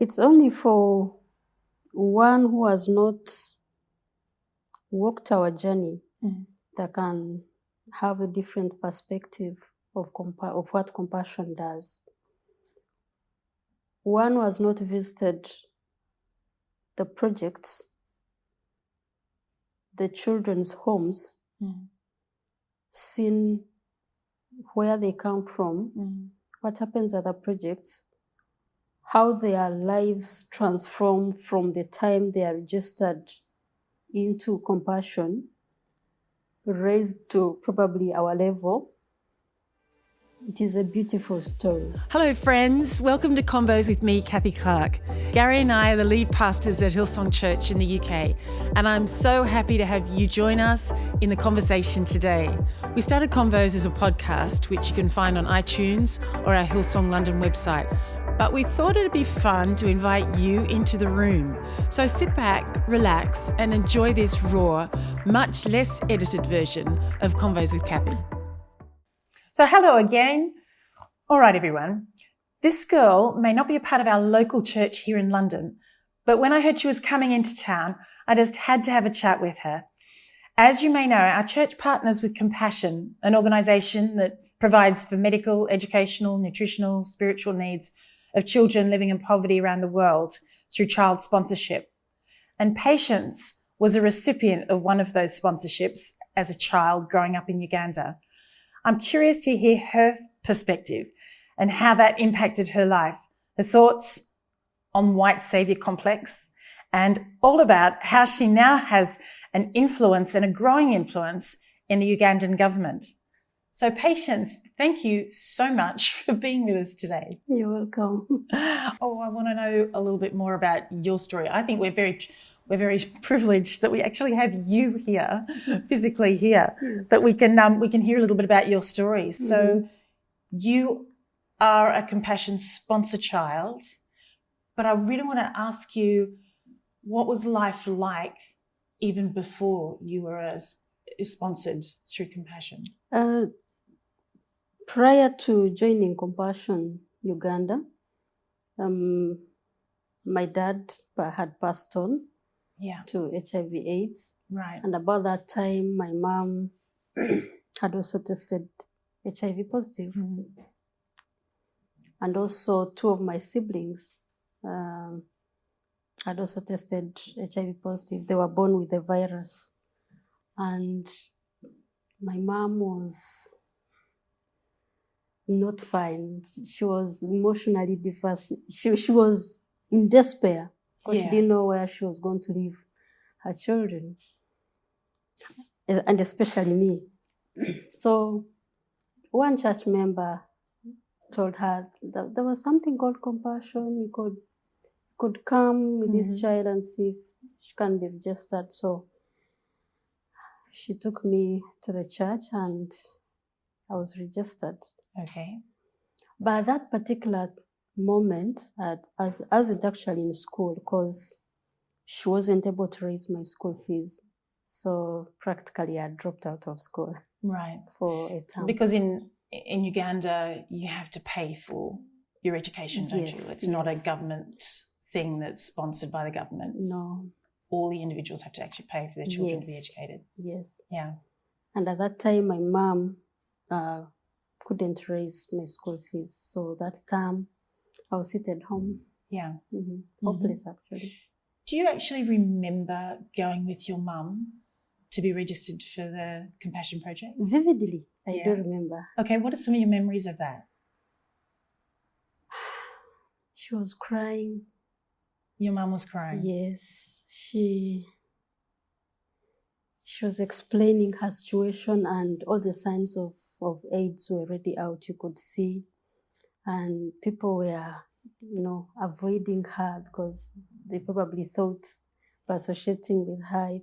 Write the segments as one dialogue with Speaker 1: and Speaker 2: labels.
Speaker 1: It's only for one who has not walked our journey that can have a different perspective of what compassion does. One who has not visited the projects, the children's homes, seen where they come from, what happens at the projects, how their lives transform from the time they are registered into compassion, raised to probably our level. It is a beautiful story.
Speaker 2: Hello friends, welcome to Convos with me, Cathy Clark. Gary and I are the lead pastors at Hillsong Church in the UK, and I'm so happy to have you join us in the conversation today. We started Convos as a podcast, which you can find on iTunes or our Hillsong London website, but we thought it'd be fun to invite you into the room. So sit back, relax, and enjoy this raw, much less edited version of Convos with Cathy. So hello again. All right, everyone. This girl may not be a part of our local church here in London, but when I heard she was coming into town, I just had to have a chat with her. As you may know, our church partners with Compassion, an organisation that provides for medical, educational, nutritional, spiritual needs of children living in poverty around the world through child sponsorship. And Patience was a recipient of one of those sponsorships as a child growing up in Uganda. I'm curious to hear her perspective and how that impacted her life, her thoughts on white saviour complex, and all about how she now has an influence and a growing influence in the Ugandan government. So Patience, thank you so much for being with us today.
Speaker 1: You're welcome.
Speaker 2: I want to know a little bit more about your story. I think we're very privileged that we actually have you here, physically here, yes, that we can hear a little bit about your story. So you are a Compassion sponsor child, but I really want to ask you, what was life like even before you were sponsored through Compassion?
Speaker 1: Prior to joining Compassion Uganda, my dad had passed on to HIV/AIDS.
Speaker 2: Right.
Speaker 1: And about that time, my mom had also tested HIV positive. And also 2 of my siblings had also tested HIV positive. They were born with the virus. And my mom was not fine. She was emotionally devastated. She was in despair because she didn't know where she was going to leave her children, and especially me. So one church member told her that there was something called Compassion. You could come with this child and see if she can be registered. So she took me to the church and I was registered.
Speaker 2: Okay.
Speaker 1: But at that particular moment, I wasn't actually in school because she wasn't able to raise my school fees. So practically I dropped out of school.
Speaker 2: Right.
Speaker 1: For a time.
Speaker 2: Because in Uganda, you have to pay for your education, don't you? It's not a government thing that's sponsored by the government.
Speaker 1: No.
Speaker 2: All the individuals have to actually pay for their children to be educated.
Speaker 1: Yes.
Speaker 2: Yeah.
Speaker 1: And at that time, my mom couldn't raise my school fees. So that time, I was seated home.
Speaker 2: Yeah.
Speaker 1: Hopeless, actually.
Speaker 2: Do you actually remember going with your mum to be registered for the Compassion Project?
Speaker 1: Vividly, I do remember.
Speaker 2: Okay, what are some of your memories of that?
Speaker 1: She was crying.
Speaker 2: Your mum was crying?
Speaker 1: Yes. She was explaining her situation and all the signs of AIDS were already out, you could see. And people were, avoiding her because they probably thought by associating with her,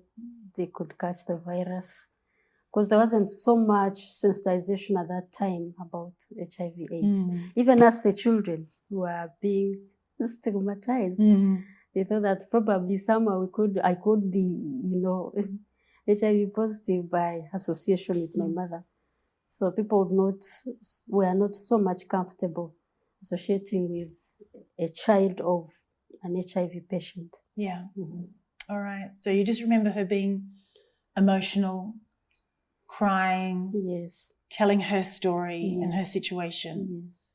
Speaker 1: they could catch the virus. Because there wasn't so much sensitization at that time about HIV/AIDS. Even as the children were being stigmatized, they thought that probably somehow I could be, HIV positive by association with my mother. So people were not so much comfortable associating with a child of an HIV patient.
Speaker 2: Yeah.
Speaker 1: Mm-hmm.
Speaker 2: All right. So you just remember her being emotional, crying,
Speaker 1: Yes.
Speaker 2: telling her story and her
Speaker 1: Yes.
Speaker 2: situation.
Speaker 1: Yes.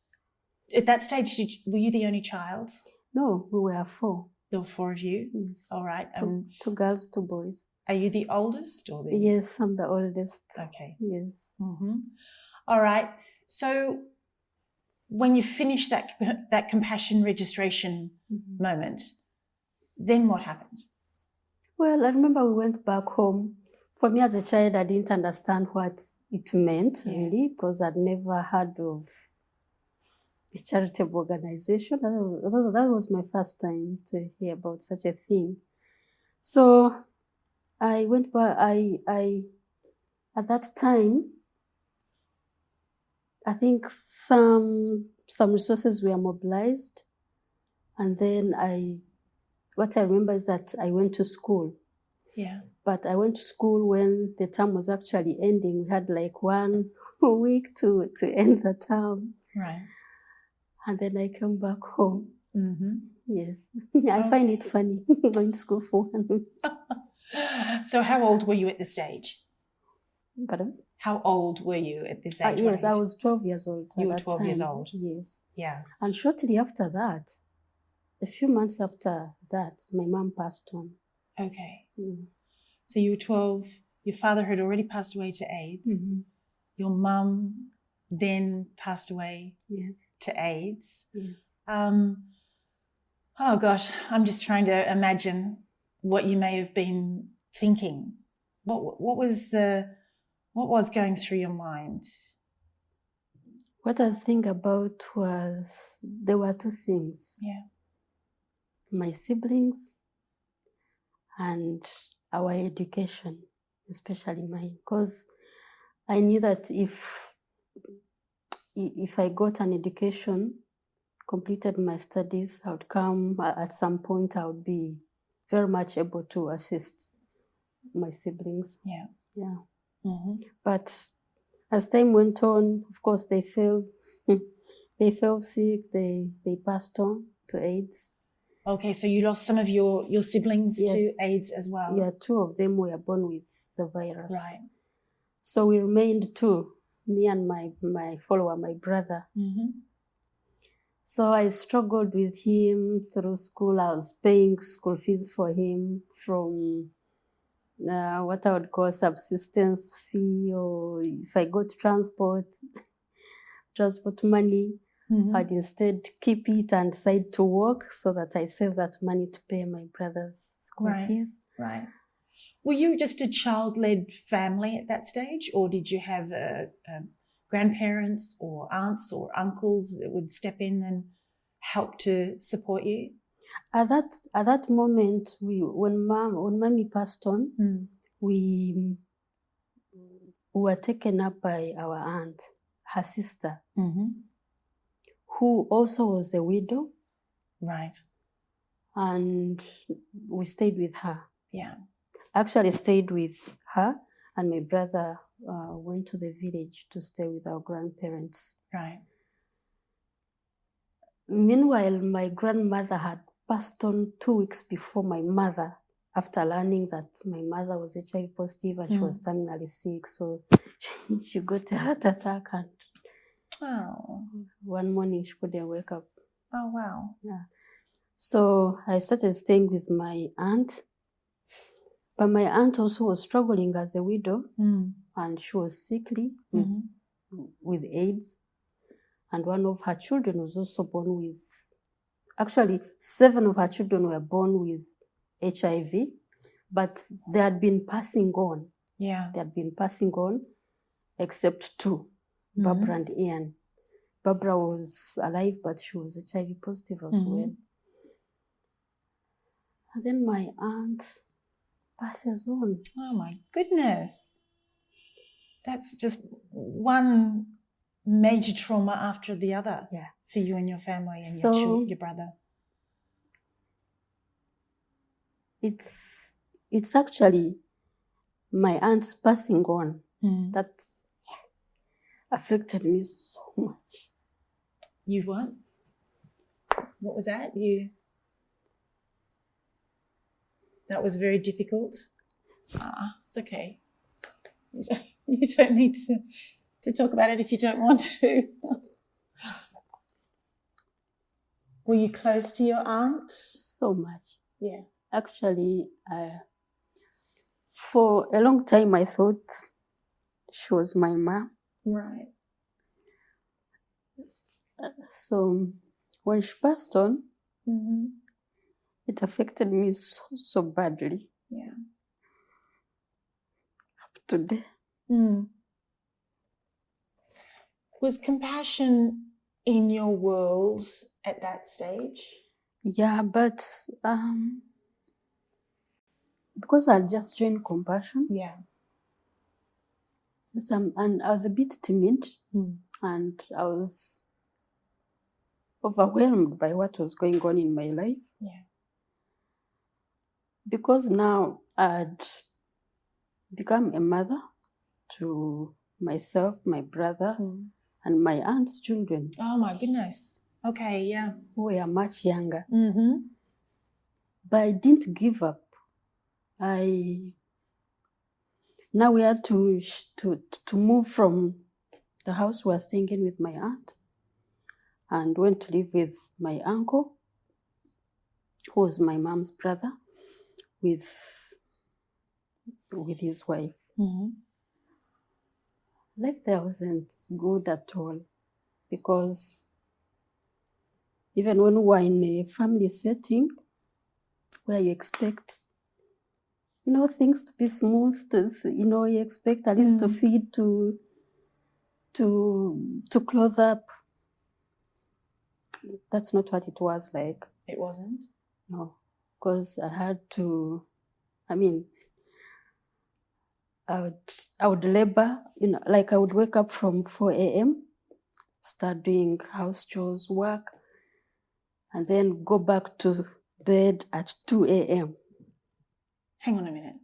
Speaker 2: At that stage, were you the only child?
Speaker 1: No, we were 4.
Speaker 2: There were 4 of you?
Speaker 1: Yes.
Speaker 2: All right.
Speaker 1: 2 girls, 2 boys.
Speaker 2: Are you the oldest or the?
Speaker 1: Yes, I'm the oldest.
Speaker 2: Okay.
Speaker 1: Yes.
Speaker 2: Mm-hmm. All right. So when you finished that compassion registration
Speaker 1: Mm-hmm.
Speaker 2: moment, then what happened?
Speaker 1: Well, I remember we went back home. For me as a child, I didn't understand what it meant, really, because I'd never heard of a charitable organization. That was my first time to hear about such a thing. So I went back. At that time, I think some resources were mobilized, and then what I remember is that I went to school.
Speaker 2: Yeah.
Speaker 1: But I went to school when the term was actually ending. We had like 1 week to end the term.
Speaker 2: Right.
Speaker 1: And then I came back home.
Speaker 2: Mm-hmm.
Speaker 1: Yes. I find it funny going to school for 1 week.
Speaker 2: So how old were you at this stage?
Speaker 1: Pardon?
Speaker 2: How old were you at this age?
Speaker 1: Yes, I was 12 years old.
Speaker 2: You were 12 years old?
Speaker 1: Yes.
Speaker 2: Yeah.
Speaker 1: And shortly after that, a few months after that, my mom passed on.
Speaker 2: Okay.
Speaker 1: Mm.
Speaker 2: So you were 12. Your father had already passed away to AIDS.
Speaker 1: Mm-hmm.
Speaker 2: Your mum then passed away to AIDS.
Speaker 1: Yes.
Speaker 2: Oh gosh, I'm just trying to imagine what you may have been thinking. What was going through your mind?
Speaker 1: What I was thinking about there were 2 things.
Speaker 2: Yeah.
Speaker 1: My siblings and our education, especially mine, because I knew that if I got an education, completed my studies, I would come at some point, I would be very much able to assist my siblings.
Speaker 2: Yeah.
Speaker 1: Yeah.
Speaker 2: Mm-hmm.
Speaker 1: But as time went on, of course, they fell sick, they passed on to AIDS.
Speaker 2: Okay, so you lost some of your siblings to AIDS as well?
Speaker 1: Yeah, 2 of them were born with the virus.
Speaker 2: Right.
Speaker 1: So we remained 2, me and my follower, my brother.
Speaker 2: Mm-hmm.
Speaker 1: So I struggled with him through school. I was paying school fees for him from what I would call subsistence fee, or if I got transport money,
Speaker 2: Mm-hmm.
Speaker 1: I'd instead keep it and decide to work so that I save that money to pay my brother's school fees.
Speaker 2: Right. Were you just a child-led family at that stage, or did you have grandparents or aunts or uncles that would step in and help to support you?
Speaker 1: At that moment, when mommy passed on, we were taken up by our aunt, her sister,
Speaker 2: mm-hmm.
Speaker 1: who also was a widow.
Speaker 2: Right.
Speaker 1: And we stayed with her.
Speaker 2: Yeah.
Speaker 1: Actually stayed with her, and my brother went to the village to stay with our grandparents.
Speaker 2: Right.
Speaker 1: Meanwhile, my grandmother had passed on 2 weeks before my mother, after learning that my mother was HIV positive and she was terminally sick. So she got a heart attack, and one morning she couldn't wake up.
Speaker 2: Oh, wow.
Speaker 1: Yeah. So I started staying with my aunt. But my aunt also was struggling as a widow, and she was sickly with AIDS. And one of her children was also born with, actually 7 of her children were born with HIV, but they had been passing on.
Speaker 2: Yeah.
Speaker 1: They had been passing on, except 2, Barbara and Ian. Barbara was alive, but she was HIV positive as well. And then my aunt passes on.
Speaker 2: Oh my goodness. That's just one major trauma after the other for you and your family and your brother.
Speaker 1: It's actually my aunt's passing on that affected me so much.
Speaker 2: You what? What was that? You That was very difficult. It's okay. You don't need to talk about it if you don't want to. Were you close to your aunt?
Speaker 1: So much.
Speaker 2: Yeah.
Speaker 1: Actually, for a long time, I thought she was my mom.
Speaker 2: Right.
Speaker 1: So when she passed on,
Speaker 2: Mm-hmm.
Speaker 1: it affected me so badly.
Speaker 2: Yeah.
Speaker 1: Up today.
Speaker 2: Mm. Was compassion in your world at that stage?
Speaker 1: Yeah, but because I just joined compassion,
Speaker 2: Yeah.
Speaker 1: and I was a bit timid, and I was overwhelmed by what was going on in my life.
Speaker 2: Yeah.
Speaker 1: Because now I'd become a mother to myself, my brother, and my aunt's children.
Speaker 2: Oh my goodness. Okay, yeah.
Speaker 1: Who were much younger.
Speaker 2: Mm-hmm.
Speaker 1: But I didn't give up. Now we had to move from the house we were staying in with my aunt and went to live with my uncle, who was my mom's brother, with his wife.
Speaker 2: Mm-hmm.
Speaker 1: Life there wasn't good at all, because even when we were in a family setting where you expect, things to be smooth, you expect at least to feed, to clothe up. That's not what it was like.
Speaker 2: It wasn't?
Speaker 1: No, because I had to, I would labor, like I would wake up from 4 a.m., start doing house chores, work, and then go back to bed at 2 a.m.
Speaker 2: Hang on a minute.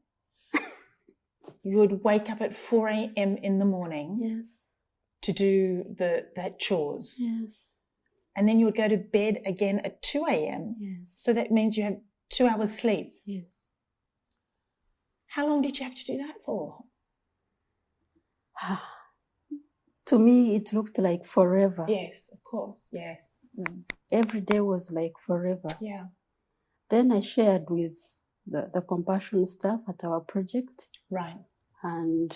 Speaker 2: You would wake up at 4 a.m. in the morning.
Speaker 1: Yes.
Speaker 2: To do the chores.
Speaker 1: Yes.
Speaker 2: And then you would go to bed again at 2 a.m.
Speaker 1: Yes.
Speaker 2: So that means you have 2 hours sleep.
Speaker 1: Yes.
Speaker 2: How long did you have to do that for?
Speaker 1: To me, it looked like forever.
Speaker 2: Yes, of course, yes.
Speaker 1: Every day was like forever.
Speaker 2: Yeah.
Speaker 1: Then I shared with the compassion staff at our project.
Speaker 2: Right.
Speaker 1: And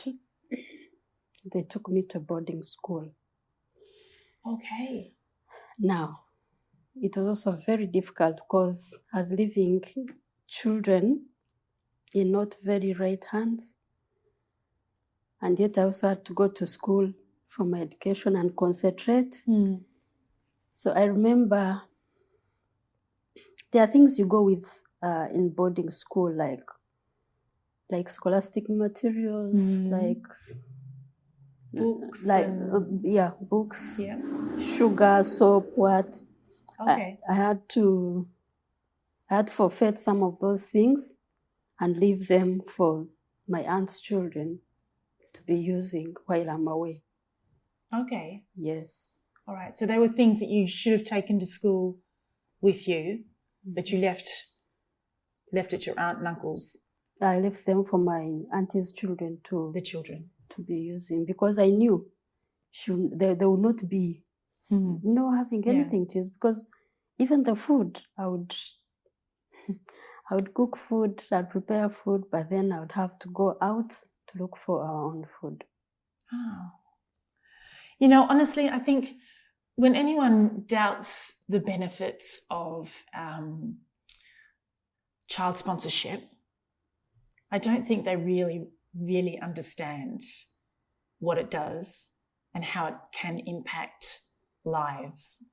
Speaker 1: they took me to boarding school.
Speaker 2: Okay.
Speaker 1: Now, it was also very difficult because I was leaving children in not very right hands. And yet I also had to go to school for my education and concentrate. So I remember there are things you go with in boarding school, like scholastic materials, like
Speaker 2: books,
Speaker 1: books,
Speaker 2: yeah,
Speaker 1: sugar, soap, what.
Speaker 2: Okay.
Speaker 1: I had to forfeit some of those things and leave them for my aunt's children to be using while I'm away.
Speaker 2: Okay.
Speaker 1: Yes.
Speaker 2: All right. So they were things that you should have taken to school with you, but you left at your aunt and uncle's.
Speaker 1: I left them for my auntie's children
Speaker 2: the children
Speaker 1: to be using, because I knew they would not be having anything to use, because even the food I would cook food, I'd prepare food, but then I would have to go out to look for our own food.
Speaker 2: Oh. Honestly, I think when anyone doubts the benefits of child sponsorship, I don't think they really, really understand what it does and how it can impact lives.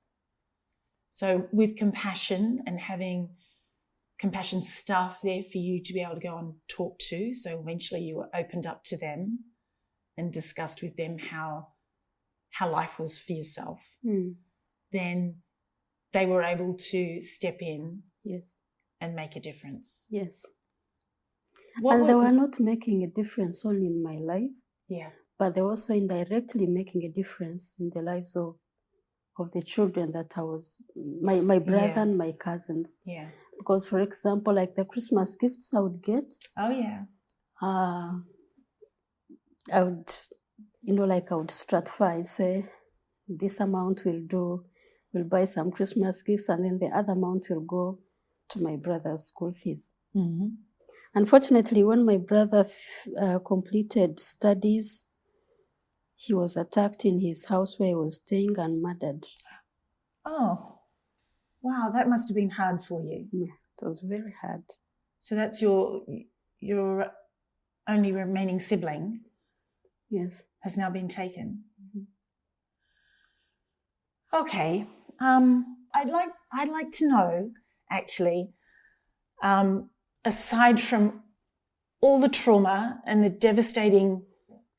Speaker 2: So with compassion and having compassion staff there for you to be able to go and talk to, so eventually you were opened up to them and discussed with them how life was for yourself, then they were able to step in and make a difference.
Speaker 1: Yes. They were not making a difference only in my life, but they were also indirectly making a difference in the lives of the children that I was, my brother and my cousins.
Speaker 2: Yeah.
Speaker 1: Because, for example, like the Christmas gifts I would get,
Speaker 2: Oh, yeah.
Speaker 1: I would, I would stratify, say, this amount will do, will buy some Christmas gifts, and then the other amount will go to my brother's school fees.
Speaker 2: Mm-hmm.
Speaker 1: Unfortunately, when my brother completed studies, he was attacked in his house where he was staying and murdered.
Speaker 2: Oh, wow, that must have been hard for you.
Speaker 1: Yeah, it was very hard.
Speaker 2: So that's your only remaining sibling.
Speaker 1: Yes.
Speaker 2: Has now been taken.
Speaker 1: Mm-hmm.
Speaker 2: Okay. I'd like to know, actually, aside from all the trauma and the devastating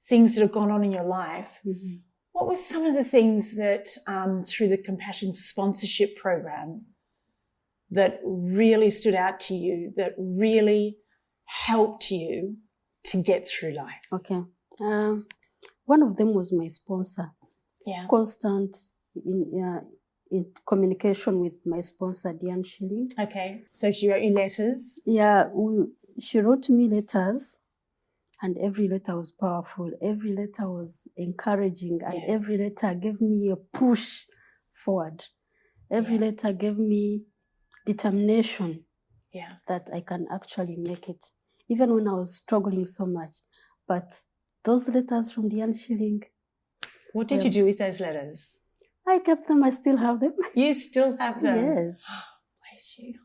Speaker 2: things that have gone on in your life,
Speaker 1: Mm-hmm.
Speaker 2: what were some of the things that through the Compassion Sponsorship Program that really stood out to you, that really helped you to get through life?
Speaker 1: Okay. One of them was my sponsor.
Speaker 2: Yeah.
Speaker 1: Constant in communication with my sponsor, Diane Schilling.
Speaker 2: Okay. So she wrote you letters?
Speaker 1: Yeah, she wrote me letters, and every letter was powerful. Every letter was encouraging, and every letter gave me a push forward. Every letter gave me determination that I can actually make it, even when I was struggling so much. But those letters from Diane Schilling.
Speaker 2: What did you do with those letters?
Speaker 1: I kept them. I still have them.
Speaker 2: You still have them?
Speaker 1: Yes.
Speaker 2: Bless you.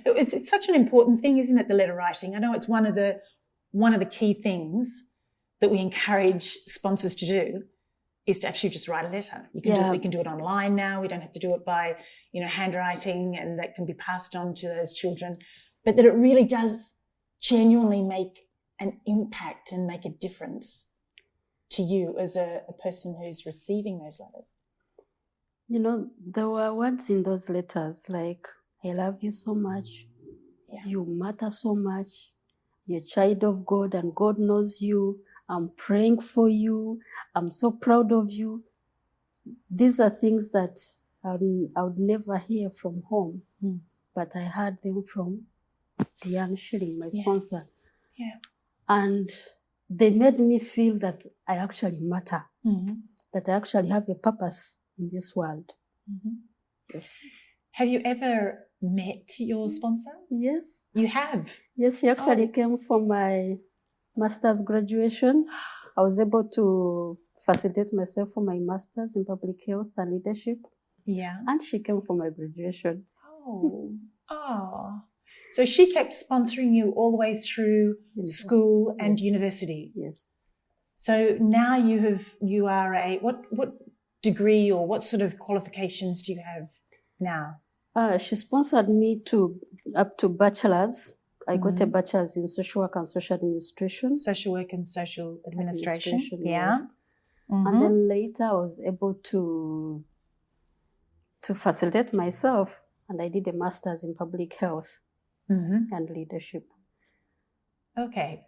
Speaker 2: It's such an important thing, isn't it, the letter writing? I know it's one of the key things that we encourage sponsors to do is to actually just write a letter. You can we can do it online now. We don't have to do it by, handwriting, and that can be passed on to those children. But that it really does genuinely make an impact and make a difference to you as a person who's receiving those letters.
Speaker 1: There were words in those letters like, I love you so much. Yeah. You matter so much. You're a child of God and God knows you. I'm praying for you. I'm so proud of you. These are things that I would never hear from home, but I heard them from Diane Schilling, my sponsor.
Speaker 2: Yeah.
Speaker 1: And they made me feel that I actually matter, that I actually have a purpose in this world. Mm-hmm. Yes.
Speaker 2: Have you ever met your sponsor?
Speaker 1: Yes.
Speaker 2: You have?
Speaker 1: Yes, she actually came for my master's graduation. I was able to facilitate myself for my master's in public health and leadership.
Speaker 2: Yeah.
Speaker 1: And she came for my graduation.
Speaker 2: So she kept sponsoring you all the way through school and university.
Speaker 1: Yes.
Speaker 2: So now you are what degree or what sort of qualifications do you have now?
Speaker 1: She sponsored me up to bachelor's. I got a bachelor's in social work and social administration.
Speaker 2: Social work and social administration. Yeah.
Speaker 1: Yes. Mm-hmm. And then later I was able to facilitate myself, and I did a master's in public health and leadership. Okay.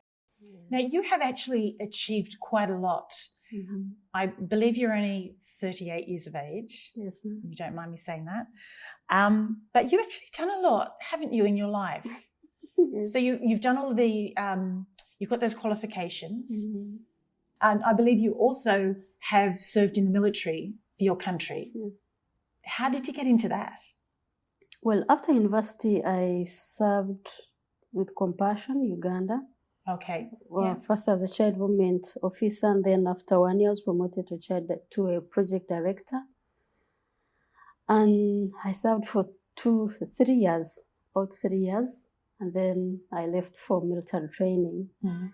Speaker 2: Now you have actually achieved quite a lot. Mm-hmm. I believe you're only 38 years of age.
Speaker 1: Yes.
Speaker 2: You don't mind me saying that. But you've actually done a lot, haven't you, in your life? Yes. So you've done all of the, you've got those qualifications. Mm-hmm. And I believe you also have served in the military for your country.
Speaker 1: Yes.
Speaker 2: How did you get into that?
Speaker 1: Well, after university, I served with Compassion, Uganda.
Speaker 2: Okay.
Speaker 1: Well, first as a child development officer, and then after 1 year, I was promoted to a project director. And I served for 3 years, about 3 years, and then I left for military training. Mm-hmm.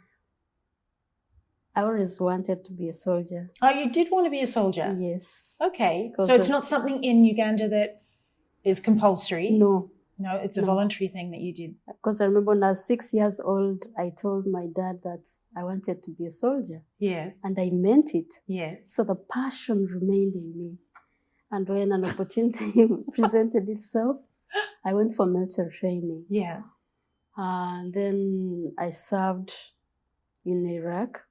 Speaker 1: I always wanted to be a soldier.
Speaker 2: Oh, you did want to be a soldier?
Speaker 1: Yes.
Speaker 2: Okay. So it's not something in Uganda that is compulsory?
Speaker 1: No.
Speaker 2: No, it's a voluntary thing that you did.
Speaker 1: Because I remember when I was 6 years old, I told my dad that I wanted to be a soldier.
Speaker 2: Yes.
Speaker 1: And I meant it.
Speaker 2: Yes.
Speaker 1: So the passion remained in me. And when an opportunity presented itself, I went for military training.
Speaker 2: Yeah.
Speaker 1: And then I served in Iraq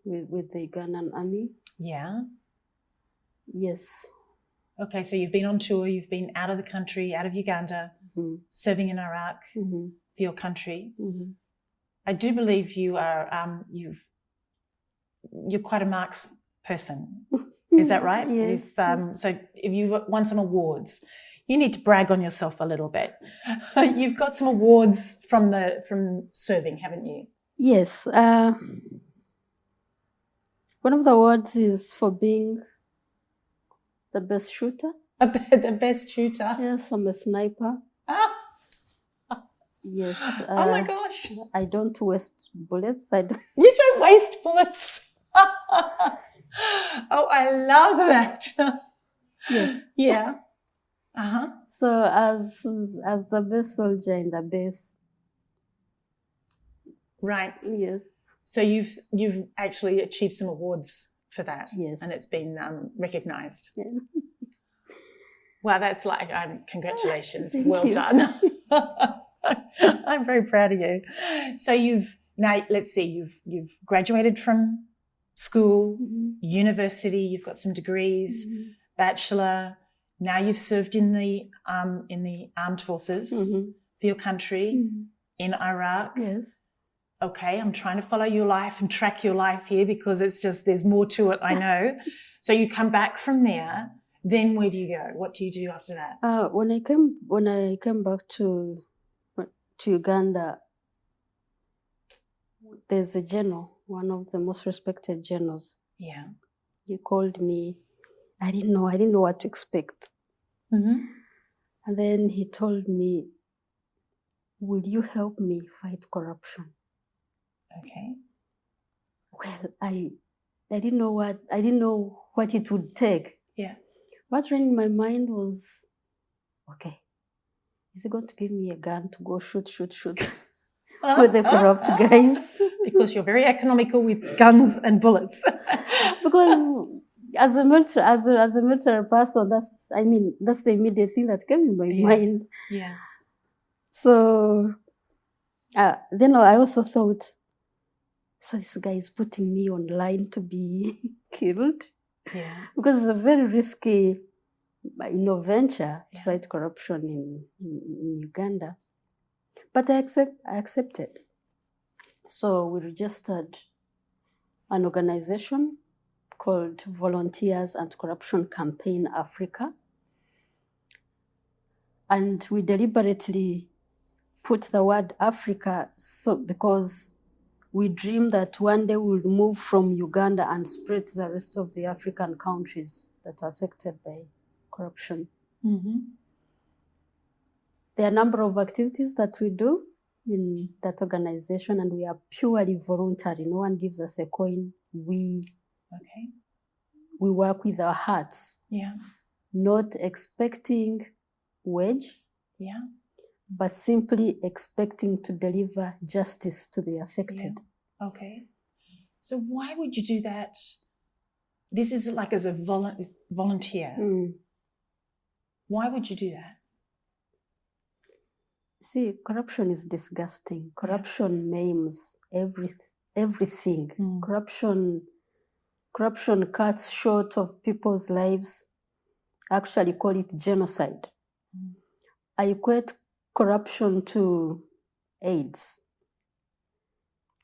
Speaker 1: with the Ugandan army.
Speaker 2: Yeah.
Speaker 1: Yes.
Speaker 2: Okay, so you've been on tour, you've been out of the country, out of Uganda. serving in Iraq
Speaker 1: Mm-hmm.
Speaker 2: for your country.
Speaker 1: Mm-hmm.
Speaker 2: I do believe you are you're quite a marks person. Is that right?
Speaker 1: Yes.
Speaker 2: So if you won some awards, you need to brag on yourself a little bit. You've got some awards from serving, haven't you?
Speaker 1: Yes. One of the awards is for being the best shooter.
Speaker 2: The best shooter.
Speaker 1: Yes, I'm a sniper.
Speaker 2: Ah.
Speaker 1: Yes.
Speaker 2: Oh my gosh.
Speaker 1: I don't waste bullets.
Speaker 2: You don't waste bullets. Oh, I love that.
Speaker 1: Yes.
Speaker 2: Yeah. Uh-huh.
Speaker 1: So as the best soldier in the base.
Speaker 2: Right.
Speaker 1: Yes.
Speaker 2: So you've actually achieved some awards for that.
Speaker 1: Yes.
Speaker 2: And it's been recognised.
Speaker 1: Yes.
Speaker 2: Wow, that's like congratulations.
Speaker 1: Thank
Speaker 2: Well
Speaker 1: you.
Speaker 2: done. I'm very proud of you. So let's see, you've graduated from school,
Speaker 1: Mm-hmm.
Speaker 2: university, you've got some degrees,
Speaker 1: Mm-hmm.
Speaker 2: bachelor. Now you've served in the armed forces
Speaker 1: Mm-hmm.
Speaker 2: for your country
Speaker 1: Mm-hmm.
Speaker 2: in Iraq.
Speaker 1: Yes.
Speaker 2: Okay, I'm trying to follow your life and track your life here because it's just there's more to it, I know. So you come back from there. Then where do you go? What do you do after that?
Speaker 1: When I came back to Uganda, there's a general, one of the most respected generals.
Speaker 2: Yeah.
Speaker 1: He called me. I didn't know what to expect.
Speaker 2: Mm-hmm.
Speaker 1: And then he told me, "Will you help me fight corruption?"
Speaker 2: Okay.
Speaker 1: Well, I didn't know what it would take.
Speaker 2: Yeah.
Speaker 1: What ran in my mind was, okay, is he going to give me a gun to go shoot with the corrupt guys?
Speaker 2: Because you're very economical with guns and bullets.
Speaker 1: Because as a military person, that's the immediate thing that came in my mind.
Speaker 2: Yeah.
Speaker 1: So then I also thought, so this guy is putting me online to be killed.
Speaker 2: Yeah.
Speaker 1: Because it's a very risky venture to fight corruption in Uganda. But I accepted. So we registered an organization called Volunteers Anti-Corruption Campaign Africa. And we deliberately put the word Africa because we dream that one day we'll move from Uganda and spread to the rest of the African countries that are affected by corruption.
Speaker 2: Mm-hmm.
Speaker 1: There are a number of activities that we do in that organization, and we are purely voluntary. No one gives us a coin. We work with our hearts.
Speaker 2: Yeah. Not
Speaker 1: expecting wage.
Speaker 2: Yeah.
Speaker 1: But simply expecting to deliver justice to the affected.
Speaker 2: Yeah. Okay. So why would you do that? This is like as a volunteer.
Speaker 1: Mm.
Speaker 2: Why would you do that?
Speaker 1: See, corruption is disgusting. Corruption maims everything.
Speaker 2: Mm.
Speaker 1: Corruption cuts short of people's lives. I actually call it genocide.
Speaker 2: Mm.
Speaker 1: I equate corruption to AIDS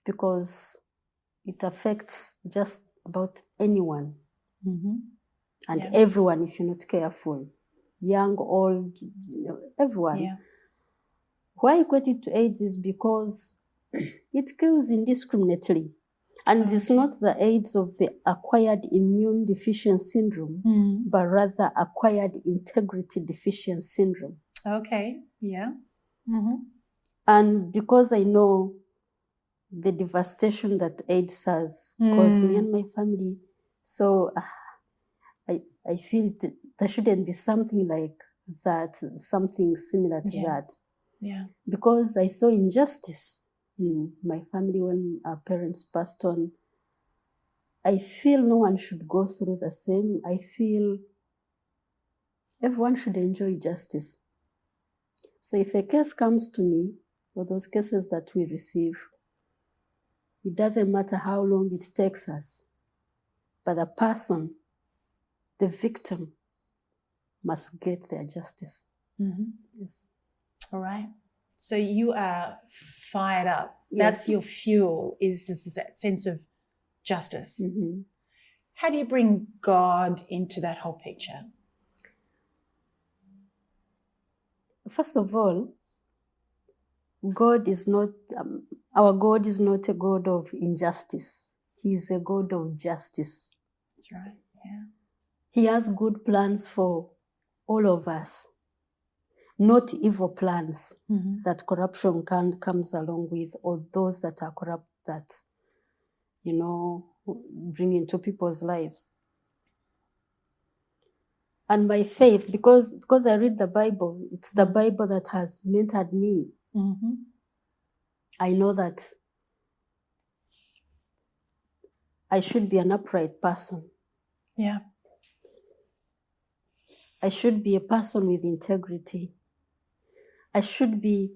Speaker 1: because it affects just about anyone.
Speaker 2: Mm-hmm.
Speaker 1: And everyone, if you're not careful, young, old, everyone.
Speaker 2: Yeah.
Speaker 1: Why I equate it to AIDS is because it kills indiscriminately. And it's not the AIDS of the acquired immune deficiency syndrome, but rather acquired integrity deficiency syndrome.
Speaker 2: Okay, yeah. Mm-hmm.
Speaker 1: And because I know the devastation that AIDS has caused me and my family, so I feel there shouldn't be something like that, something similar to that.
Speaker 2: Yeah.
Speaker 1: Because I saw injustice in my family when our parents passed on. I feel no one should go through the same. I feel everyone should enjoy justice. So if a case comes to me, or those cases that we receive, it doesn't matter how long it takes us, but the person, the victim, must get their justice.
Speaker 2: Mm-hmm.
Speaker 1: Yes.
Speaker 2: All right. So you are fired up.
Speaker 1: Yes.
Speaker 2: That's your fuel, is just that sense of justice.
Speaker 1: Mm-hmm.
Speaker 2: How do you bring God into that whole picture?
Speaker 1: First of all, God is not, our God is not a God of injustice. He is a God of justice.
Speaker 2: That's right. Yeah.
Speaker 1: He has good plans for all of us, not evil plans that corruption comes along with, or those that are corrupt that, bring into people's lives. And by faith, because I read the Bible, it's the Bible that has mentored me.
Speaker 2: Mm-hmm.
Speaker 1: I know that I should be an upright person.
Speaker 2: Yeah.
Speaker 1: I should be a person with integrity. I should be,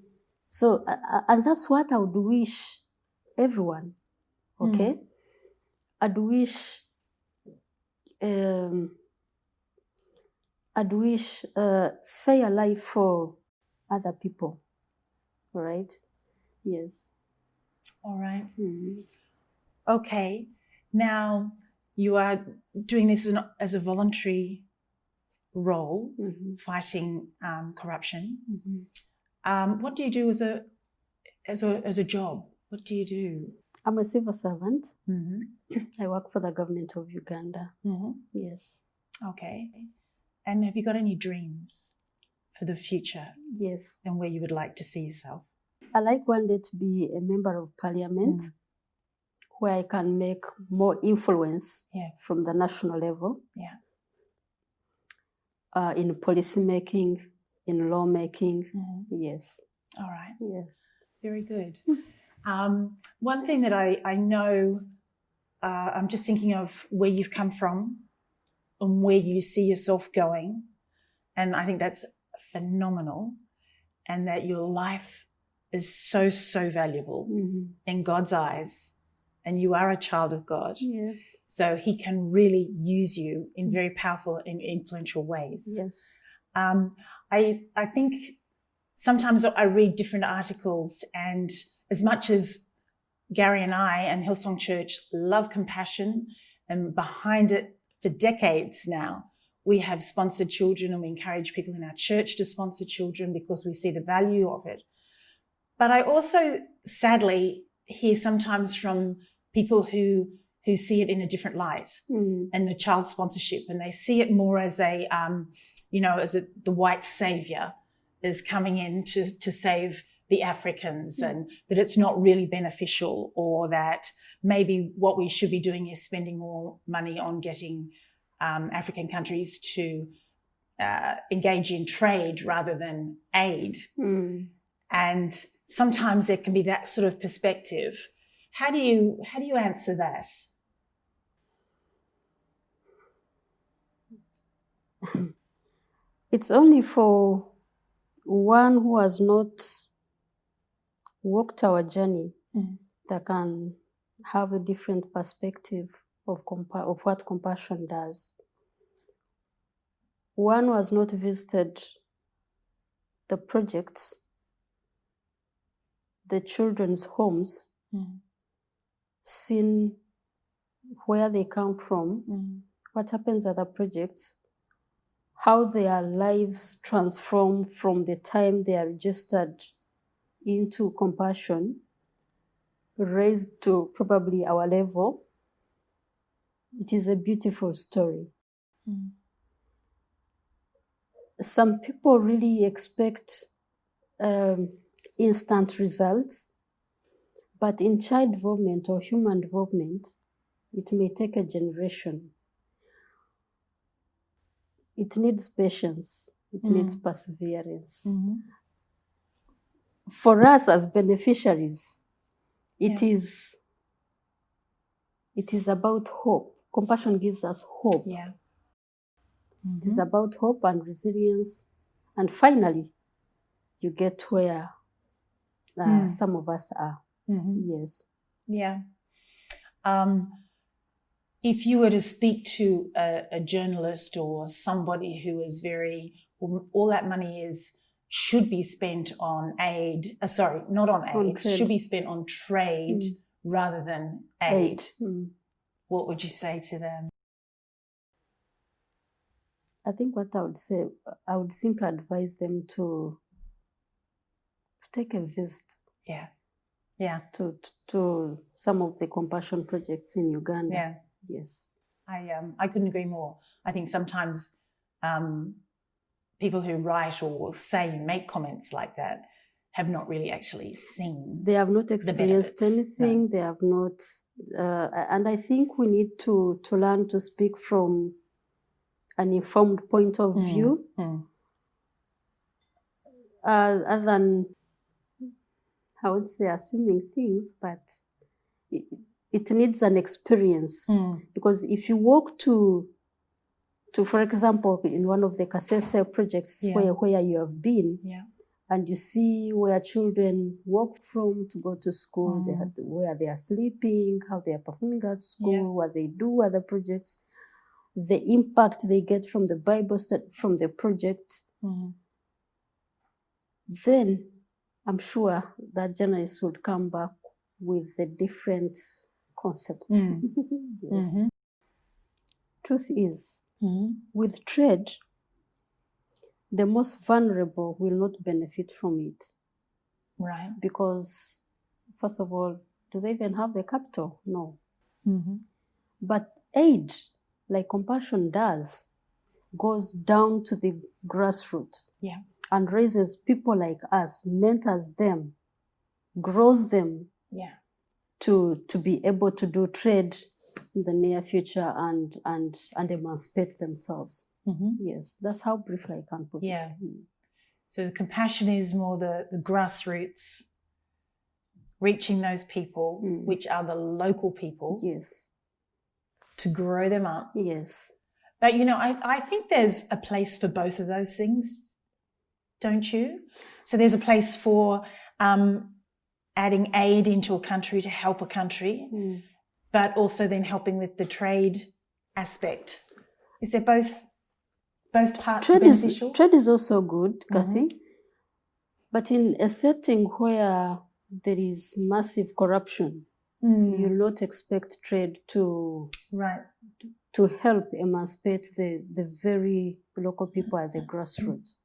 Speaker 1: and that's what I would wish everyone, okay? I'd wish fair life for other people, all right? Yes.
Speaker 2: All right.
Speaker 1: Mm-hmm.
Speaker 2: Okay. Now you are doing this as a voluntary role, fighting corruption.
Speaker 1: Mm-hmm.
Speaker 2: What do you do as a job? What do you do?
Speaker 1: I'm a civil servant.
Speaker 2: Mm-hmm.
Speaker 1: I work for the government of Uganda.
Speaker 2: Mm-hmm.
Speaker 1: Yes.
Speaker 2: Okay. And have you got any dreams for the future?
Speaker 1: Yes.
Speaker 2: And where you would like to see yourself?
Speaker 1: I like one day to be a member of parliament where I can make more influence from the national level.
Speaker 2: Yeah.
Speaker 1: In policy making, in law making. Yes.
Speaker 2: All right.
Speaker 1: Yes.
Speaker 2: Very good. One thing that I know, I'm just thinking of where you've come from and where you see yourself going. And I think that's phenomenal. And that your life is so, so valuable in God's eyes. And you are a child of God.
Speaker 1: Yes.
Speaker 2: So he can really use you in very powerful and influential ways.
Speaker 1: Yes.
Speaker 2: I think sometimes I read different articles, and as much as Gary and I and Hillsong Church love compassion, and behind it for decades now, we have sponsored children, and we encourage people in our church to sponsor children because we see the value of it. But I also sadly hear sometimes from people who see it in a different light and the child sponsorship, and they see it more as the white savior is coming in to save the Africans, and that it's not really beneficial, or that maybe what we should be doing is spending more money on getting African countries to engage in trade rather than aid. And sometimes there can be that sort of perspective. How do you answer that?
Speaker 1: It's only for one who has not walked our journey that can have a different perspective of what compassion does. One who has not visited the projects, the children's homes, seen where they come from, what happens at the projects, how their lives transform from the time they are registered into compassion, raised to probably our level. It is a beautiful story. Some people really expect instant results, but in child development or human development, it may take a generation. It needs patience. It needs perseverance. For us as beneficiaries, it is about hope. Compassion gives us hope.
Speaker 2: Yeah.
Speaker 1: It is about hope and resilience. And finally, you get where some of us are. Yes.
Speaker 2: Yeah. If you were to speak to a journalist or somebody who is all that money is should be spent on aid. Not on aid. Should be spent on trade rather than aid. What would you say to them?
Speaker 1: I think what I would say, I would simply advise them to take a visit.
Speaker 2: Yeah.
Speaker 1: To some of the compassion projects in Uganda.
Speaker 2: Yeah.
Speaker 1: Yes.
Speaker 2: I couldn't agree more. I think sometimes people who write or say and make comments like that have not really actually seen.
Speaker 1: They have not experienced anything. No. They have not, and I think we need to learn to speak from an informed point of view, other than, I would say, assuming things, but it needs an experience. Because if you walk to, for example, in one of the Kasese projects where you have been, and you see where children walk from to go to school, where they are sleeping, how they are performing at school, what they do, other projects, the impact they get from the Bible study, from the project, then I'm sure that journalists would come back with a different concept. Yes. Truth is, with trade, the most vulnerable will not benefit from it.
Speaker 2: Right.
Speaker 1: Because, first of all, do they even have the capital? No. But aid, like compassion does, goes down to the grassroots and raises people like us, mentors them, grows them to be able to do trade in the near future and emancipate themselves. Yes, that's how briefly I can put it.
Speaker 2: So the compassion is more the grassroots, reaching those people, which are the local people.
Speaker 1: Yes.
Speaker 2: To grow them up.
Speaker 1: Yes.
Speaker 2: But, I think there's a place for both of those things, don't you? So there's a place for adding aid into a country to help a country, but also then helping with the trade aspect. Is there both parts beneficial?
Speaker 1: Trade is also good, Cathy, but in a setting where there is massive corruption, you'll not expect trade to help emancipate the very local people at the grassroots.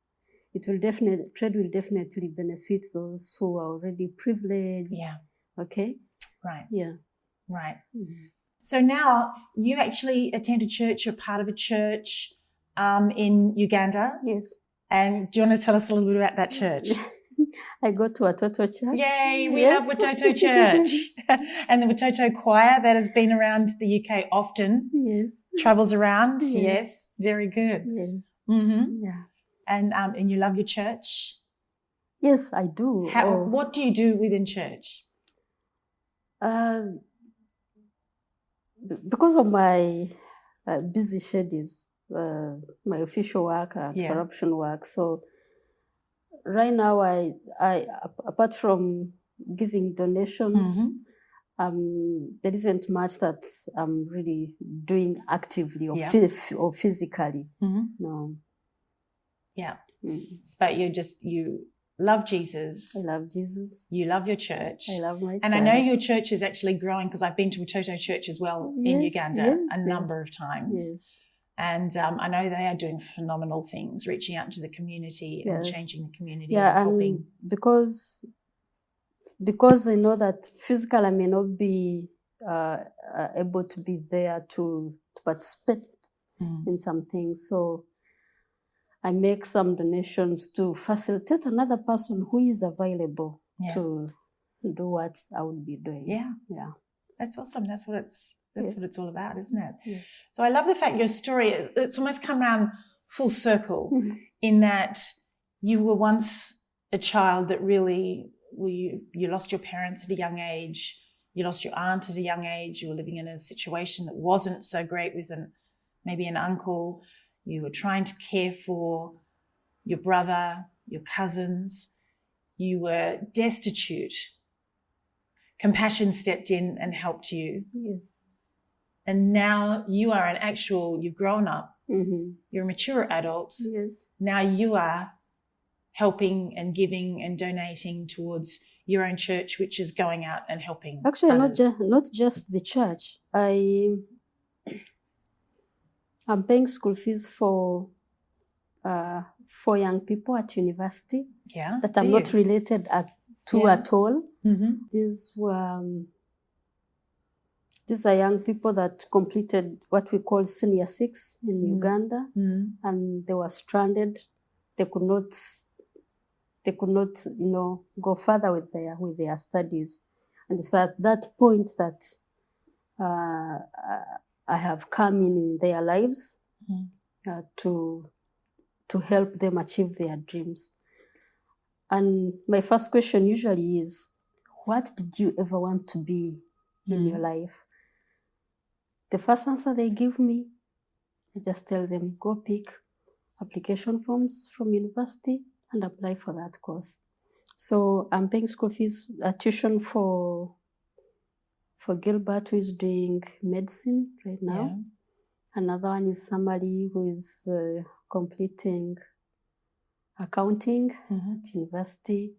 Speaker 1: Trade will definitely benefit those who are already privileged.
Speaker 2: Yeah.
Speaker 1: Okay.
Speaker 2: Right.
Speaker 1: Yeah.
Speaker 2: Right. So now you actually attend a church. You're part of a church in Uganda.
Speaker 1: Yes.
Speaker 2: And do you want to tell us a little bit about that church?
Speaker 1: I go to Watoto Church.
Speaker 2: Yay, we have Watoto Church. And the Watoto Choir that has been around the UK often.
Speaker 1: Yes.
Speaker 2: Travels around. Yes. Very good.
Speaker 1: Yes.
Speaker 2: Yeah. And you love your church?
Speaker 1: Yes, I do.
Speaker 2: What do you do within church?
Speaker 1: Because of my busy schedules, my official work and corruption work, so right now, I apart from giving donations, there isn't much that I'm really doing actively or physically. No.
Speaker 2: Yeah. But you love Jesus.
Speaker 1: I love Jesus.
Speaker 2: You love your church.
Speaker 1: I love my church.
Speaker 2: And I know your church is actually growing because I've been to Watoto Church as well in Uganda a number of times.
Speaker 1: Yes.
Speaker 2: And I know they are doing phenomenal things, reaching out to the community and changing the community.
Speaker 1: Yeah, and because I know that physically I may not be able to be there to participate in some things. So I make some donations to facilitate another person who is available to do what I would be doing.
Speaker 2: Yeah.
Speaker 1: Yeah.
Speaker 2: That's awesome. That's what it's all about, isn't it? Yeah. So I love the fact your story, it's almost come around full circle in that you were once a child that really, you lost your parents at a young age, you lost your aunt at a young age, you were living in a situation that wasn't so great with maybe an uncle, you were trying to care for your brother, your cousins, you were destitute. Compassion stepped in and helped you.
Speaker 1: Yes.
Speaker 2: And now you are you've grown up, you're a mature adult.
Speaker 1: Yes.
Speaker 2: Now you are helping and giving and donating towards your own church, which is going out and helping
Speaker 1: Actually,
Speaker 2: others?
Speaker 1: not just the church. I'm paying school fees for young people at university that I'm not related to at all.
Speaker 2: Mm-hmm.
Speaker 1: These are young people that completed what we call senior 6 in Uganda, and they were stranded. They could not, go further with their studies. And it's at that point that I have come in their lives to help them achieve their dreams. And my first question usually is, what did you ever want to be in your life? The first answer they give me, I just tell them, go pick application forms from university and apply for that course. So I'm paying school fees, tuition for Gilbert, who is doing medicine right now.
Speaker 2: Yeah.
Speaker 1: Another one is somebody who is completing accounting at university.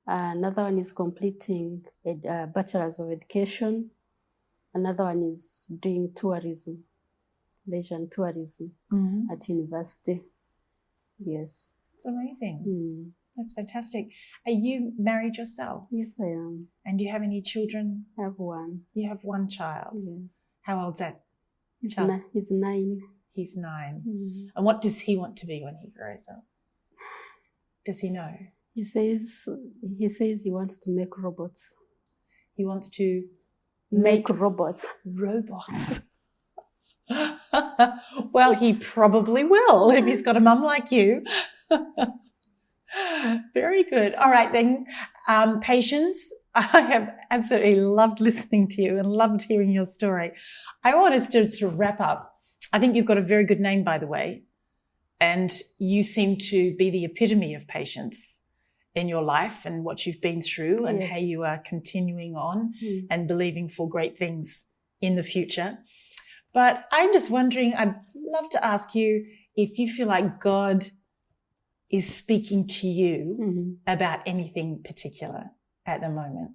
Speaker 1: Another one is completing a bachelor's of education. Another one is doing tourism, leisure and tourism at university. Yes.
Speaker 2: It's amazing. That's fantastic. Are you married yourself?
Speaker 1: Yes, I am.
Speaker 2: And do you have any children?
Speaker 1: I have one.
Speaker 2: You have one child?
Speaker 1: Yes.
Speaker 2: How old's that?
Speaker 1: He's 9.
Speaker 2: He's 9. And what does he want to be when he grows up? Does he know?
Speaker 1: He says he wants to make robots.
Speaker 2: He wants to
Speaker 1: make robots.
Speaker 2: Robots. Well, he probably will if he's got a mum like you. Very good. All right, then, Patience, I have absolutely loved listening to you and loved hearing your story. I want us to wrap up. I think you've got a very good name, by the way, and you seem to be the epitome of patience in your life and what you've been through and how you are continuing on and believing for great things in the future. But I'm just wondering, I'd love to ask you if you feel like God is speaking to you about anything particular at the moment.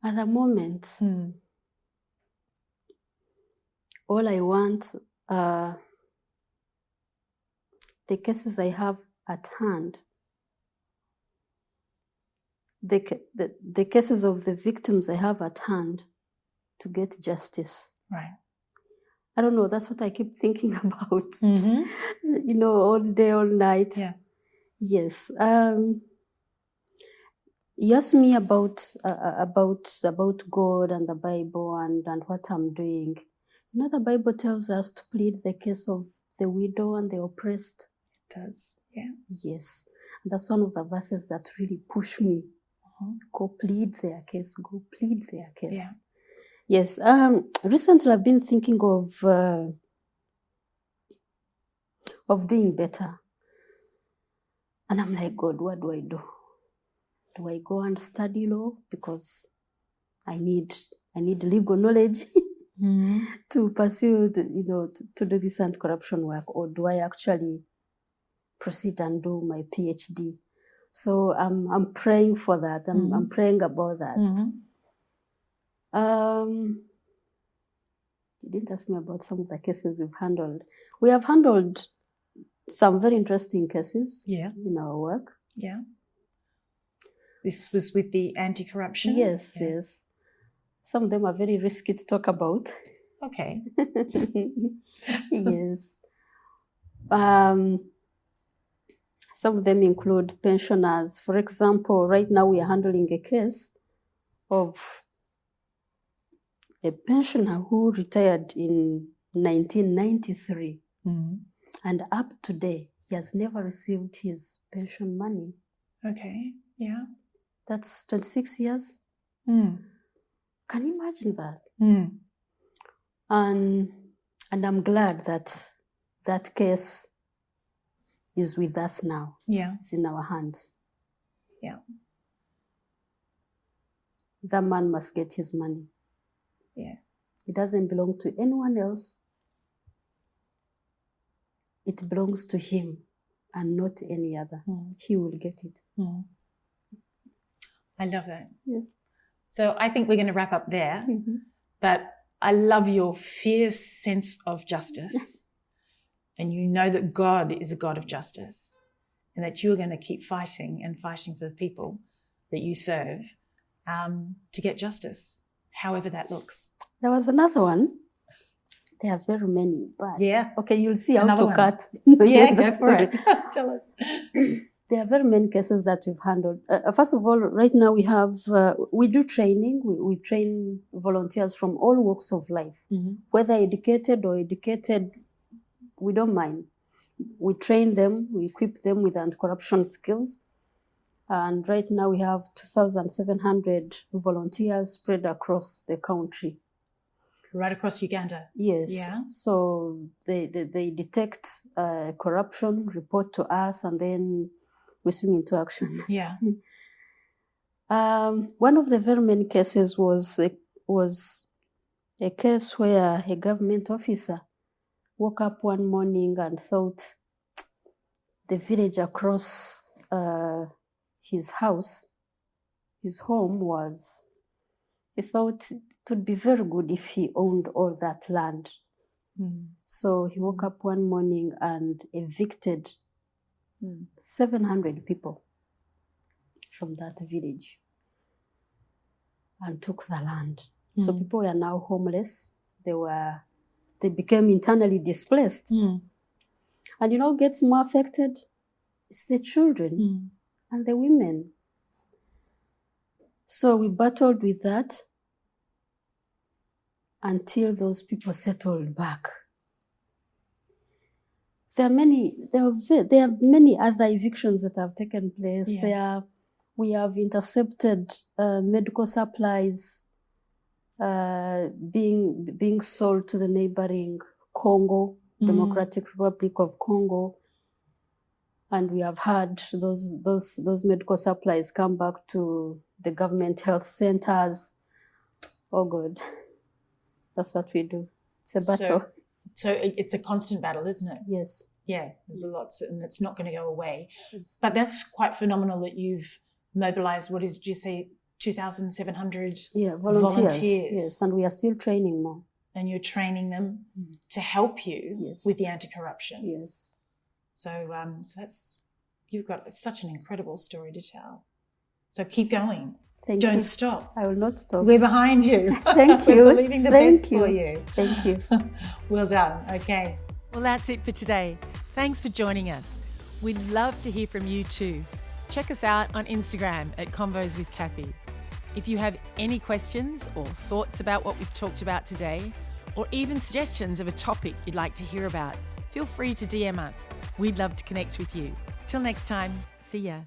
Speaker 1: At the moment, all I want the cases I have at hand, the cases of the victims I have at hand, to get justice.
Speaker 2: Right.
Speaker 1: I don't know, that's what I keep thinking about, all day, all night.
Speaker 2: Yeah.
Speaker 1: Yes. You asked me about God and the Bible and what I'm doing. The Bible tells us to plead the case of the widow and the oppressed.
Speaker 2: It does, yeah.
Speaker 1: Yes. And that's one of the verses that really push me. Go plead their case. Go plead their case.
Speaker 2: Yeah.
Speaker 1: Yes. Recently, I've been thinking of doing better, and I'm like, God, what do I do? Do I go and study law because I need legal knowledge to pursue, to do this anti-corruption work, or do I actually proceed and do my PhD? So I'm praying for that. I'm praying about that. You didn't ask me about some of the cases we've handled. We have handled some very interesting cases in our work.
Speaker 2: Yeah. This was with the anti-corruption?
Speaker 1: Yes. Some of them are very risky to talk about.
Speaker 2: Okay.
Speaker 1: Yes. Some of them include pensioners. For example, right now we are handling a case of a pensioner who retired in 1993. And up to date, he has never received his pension money.
Speaker 2: Okay, yeah.
Speaker 1: That's 26 years. Can you imagine that? And I'm glad that that case is with us now.
Speaker 2: Yeah.
Speaker 1: It's in our hands.
Speaker 2: Yeah.
Speaker 1: That man must get his money.
Speaker 2: Yes.
Speaker 1: It doesn't belong to anyone else. it belongs to him and not any other. He will get it.
Speaker 2: I love that.
Speaker 1: Yes.
Speaker 2: So I think we're going to wrap up there. But I love your fierce sense of justice. And you know that God is a God of justice, and that you're going to keep fighting and fighting for the people that you serve to get justice, however that looks.
Speaker 1: There was another one. There are very many, but okay, you'll see how
Speaker 2: Another
Speaker 1: to
Speaker 2: one.
Speaker 1: cut.
Speaker 2: Go for it. Tell us.
Speaker 1: There are very many cases that we've handled. First of all, right now we do training. We train volunteers from all walks of life, whether educated or educated, we don't mind. We train them, we equip them with anti-corruption skills. And right now we have 2,700 volunteers spread across the country.
Speaker 2: Right across Uganda?
Speaker 1: Yes.
Speaker 2: Yeah.
Speaker 1: So they detect corruption, report to us, and then we swing into action.
Speaker 2: Yeah.
Speaker 1: One of the very many cases was a case where a government officer woke up one morning and thought the village across his home was, he thought it would be very good if he owned all that land. So he woke up one morning and evicted 700 people from that village and took the land. So people were now homeless. They became internally displaced. And who gets more affected? It's the children and the women. So we battled with that until those people settled back. There are many other evictions that have taken place. We have intercepted medical supplies being sold to the neighboring Congo, Democratic Republic of Congo, and we have had those medical supplies come back to the government health centers. Oh God, that's what we do. It's a battle.
Speaker 2: So it's a constant battle, isn't it?
Speaker 1: Yes.
Speaker 2: Yeah, there's lots, and it's not going to go away.
Speaker 1: Yes.
Speaker 2: But that's quite phenomenal that you've mobilized, did you say, 2,700
Speaker 1: volunteers. Yes, and we are still training more.
Speaker 2: And you're training them to help you with the anti-corruption.
Speaker 1: Yes.
Speaker 2: So you've got such an incredible story to tell. So keep going. Don't stop.
Speaker 1: I will not stop.
Speaker 2: We're behind you.
Speaker 1: Thank you.
Speaker 2: We're believing the best for you.
Speaker 1: Thank you.
Speaker 2: Well done. Okay. Well, that's it for today. Thanks for joining us. We'd love to hear from you too. Check us out on Instagram at Convos with Cathy. If you have any questions or thoughts about what we've talked about today, or even suggestions of a topic you'd like to hear about, feel free to DM us. We'd love to connect with you. Till next time, see ya.